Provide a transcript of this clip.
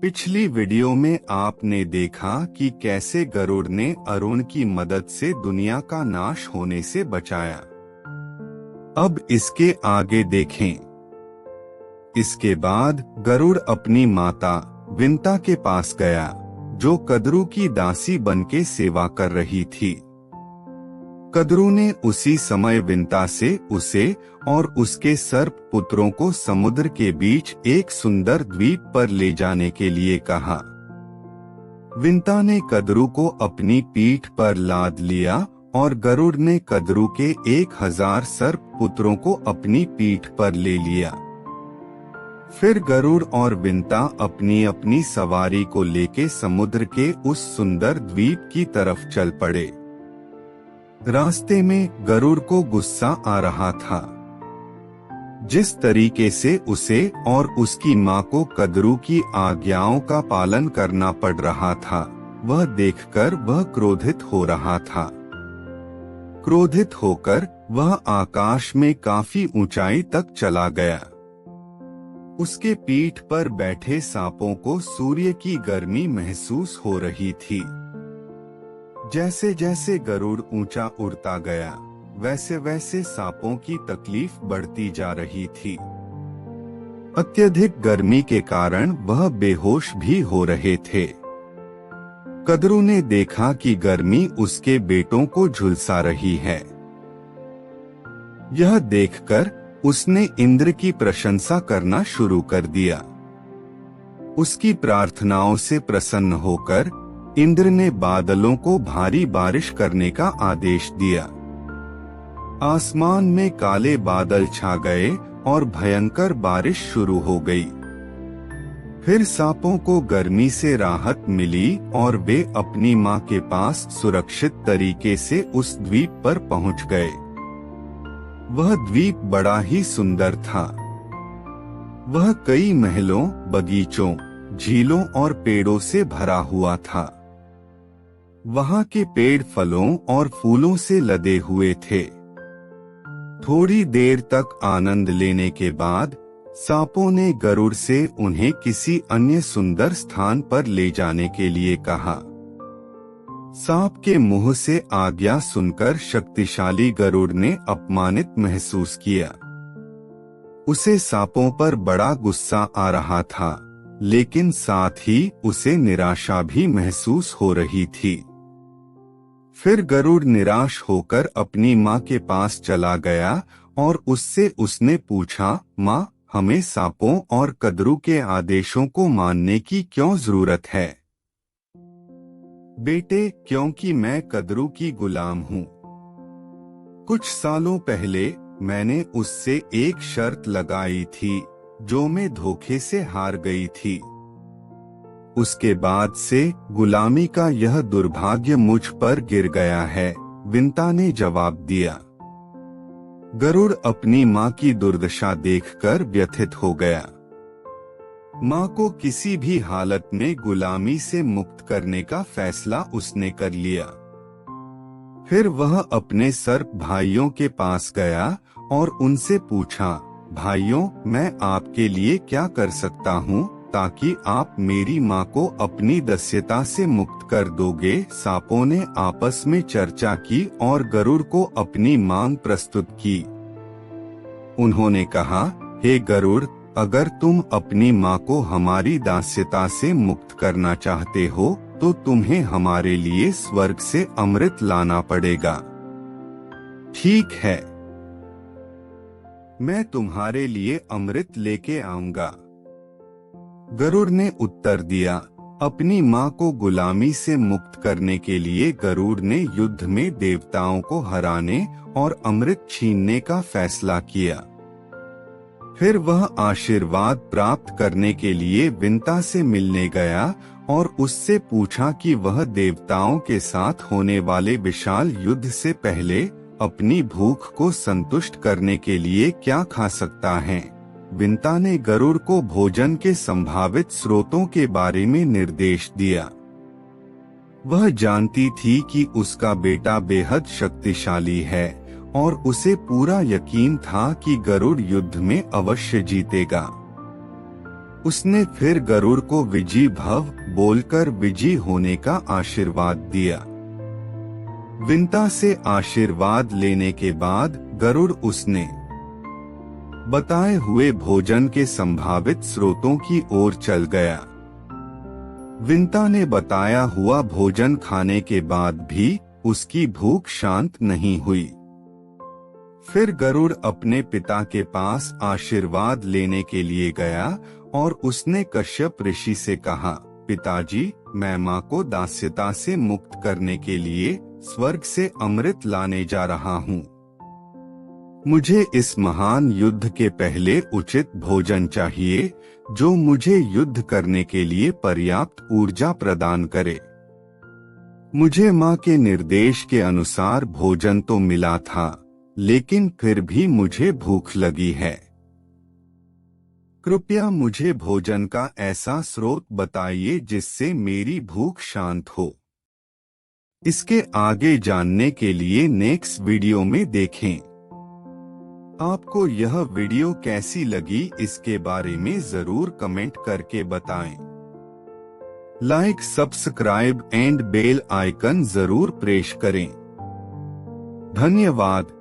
पिछली वीडियो में आपने देखा कि कैसे गरुड़ ने अरुण की मदद से दुनिया का नाश होने से बचाया। अब इसके आगे देखें। इसके बाद गरुड़ अपनी माता विंता के पास गया, जो कद्रू की दासी बनके सेवा कर रही थी। कद्रू ने उसी समय विंता से उसे और उसके सर्प पुत्रों को समुद्र के बीच एक सुंदर द्वीप पर ले जाने के लिए कहा। विंता ने कद्रू को अपनी पीठ पर लाद लिया और गरुड़ ने कद्रू के 1000 सर्प पुत्रों को अपनी पीठ पर ले लिया। फिर गरुड़ और विंता अपनी अपनी सवारी को लेके समुद्र के उस सुंदर द्वीप की तरफ चल पड़े। रास्ते में गरुड़ को गुस्सा आ रहा था। जिस तरीके से उसे और उसकी माँ को कद्रू की आज्ञाओं का पालन करना पड़ रहा था, वह देखकर वह क्रोधित हो रहा था। क्रोधित होकर वह आकाश में काफी ऊंचाई तक चला गया। उसके पीठ पर बैठे सांपों को सूर्य की गर्मी महसूस हो रही थी। जैसे जैसे गरुड़ ऊंचा उड़ता गया, वैसे वैसे सांपों की तकलीफ बढ़ती जा रही थी। अत्यधिक गर्मी के कारण वह बेहोश भी हो रहे थे। कद्रू ने देखा कि गर्मी उसके बेटों को झुलसा रही है। यह देखकर उसने इंद्र की प्रशंसा करना शुरू कर दिया। उसकी प्रार्थनाओं से प्रसन्न होकर इंद्र ने बादलों को भारी बारिश करने का आदेश दिया। आसमान में काले बादल छा गए और भयंकर बारिश शुरू हो गई। फिर सांपों को गर्मी से राहत मिली और वे अपनी माँ के पास सुरक्षित तरीके से उस द्वीप पर पहुँच गए। वह द्वीप बड़ा ही सुंदर था। वह कई महलों, बगीचों, झीलों और पेड़ों से भरा हुआ था। वहाँ के पेड़ फलों और फूलों से लदे हुए थे। थोड़ी देर तक आनंद लेने के बाद सांपों ने गरुड़ से उन्हें किसी अन्य सुंदर स्थान पर ले जाने के लिए कहा। सांप के मुंह से आज्ञा सुनकर शक्तिशाली गरुड़ ने अपमानित महसूस किया। उसे सांपों पर बड़ा गुस्सा आ रहा था, लेकिन साथ ही उसे निराशा भी महसूस हो रही थी। फिर गरुड़ निराश होकर अपनी माँ के पास चला गया और उससे उसने पूछा, माँ, हमें सांपों और कद्रू के आदेशों को मानने की क्यों जरूरत है? बेटे, क्योंकि मैं कद्रू की गुलाम हूँ। कुछ सालों पहले मैंने उससे एक शर्त लगाई थी, जो मैं धोखे से हार गई थी। उसके बाद से गुलामी का यह दुर्भाग्य मुझ पर गिर गया है, विंता ने जवाब दिया। गरुड़ अपनी माँ की दुर्दशा देखकर व्यथित हो गया। माँ को किसी भी हालत में गुलामी से मुक्त करने का फैसला उसने कर लिया। फिर वह अपने सर्प भाइयों के पास गया और उनसे पूछा, भाइयों, मैं आपके लिए क्या कर सकता हूँ ताकि आप मेरी माँ को अपनी दास्यता से मुक्त कर दोगे? सांपों ने आपस में चर्चा की और गरुड़ को अपनी मांग प्रस्तुत की। उन्होंने कहा, हे गरुड़, अगर तुम अपनी माँ को हमारी दास्यता से मुक्त करना चाहते हो तो तुम्हें हमारे लिए स्वर्ग से अमृत लाना पड़ेगा। ठीक है, मैं तुम्हारे लिए अमृत लेके आऊंगा। गरुड़ ने उत्तर दिया। अपनी माँ को गुलामी से मुक्त करने के लिए गरुड़ ने युद्ध में देवताओं को हराने और अमृत छीनने का फैसला किया। फिर वह आशीर्वाद प्राप्त करने के लिए विंता से मिलने गया और उससे पूछा कि वह देवताओं के साथ होने वाले विशाल युद्ध से पहले अपनी भूख को संतुष्ट करने के लिए क्या खा सकता है। विंता ने गरुड़ को भोजन के संभावित स्रोतों के बारे में निर्देश दिया। वह जानती थी कि उसका बेटा बेहद शक्तिशाली है और उसे पूरा यकीन था कि गरुड़ युद्ध में अवश्य जीतेगा। उसने फिर गरुड़ को विजयी भव बोलकर विजयी होने का आशीर्वाद दिया। विंता से आशीर्वाद लेने के बाद गरुड़ उसने बताए हुए भोजन के संभावित स्रोतों की ओर चल गया। विंता ने बताया हुआ भोजन खाने के बाद भी उसकी भूख शांत नहीं हुई। फिर गरुड़ अपने पिता के पास आशीर्वाद लेने के लिए गया और उसने कश्यप ऋषि से कहा, पिताजी, मैं माँ को दास्यता से मुक्त करने के लिए स्वर्ग से अमृत लाने जा रहा हूँ। मुझे इस महान युद्ध के पहले उचित भोजन चाहिए जो मुझे युद्ध करने के लिए पर्याप्त ऊर्जा प्रदान करे। मुझे माँ के निर्देश के अनुसार भोजन तो मिला था, लेकिन फिर भी मुझे भूख लगी है। कृपया मुझे भोजन का ऐसा स्रोत बताइए जिससे मेरी भूख शांत हो। इसके आगे जानने के लिए नेक्स्ट वीडियो में देखें। आपको यह वीडियो कैसी लगी इसके बारे में जरूर कमेंट करके बताएं। Like, subscribe and bell icon जरूर प्रेस करें। धन्यवाद।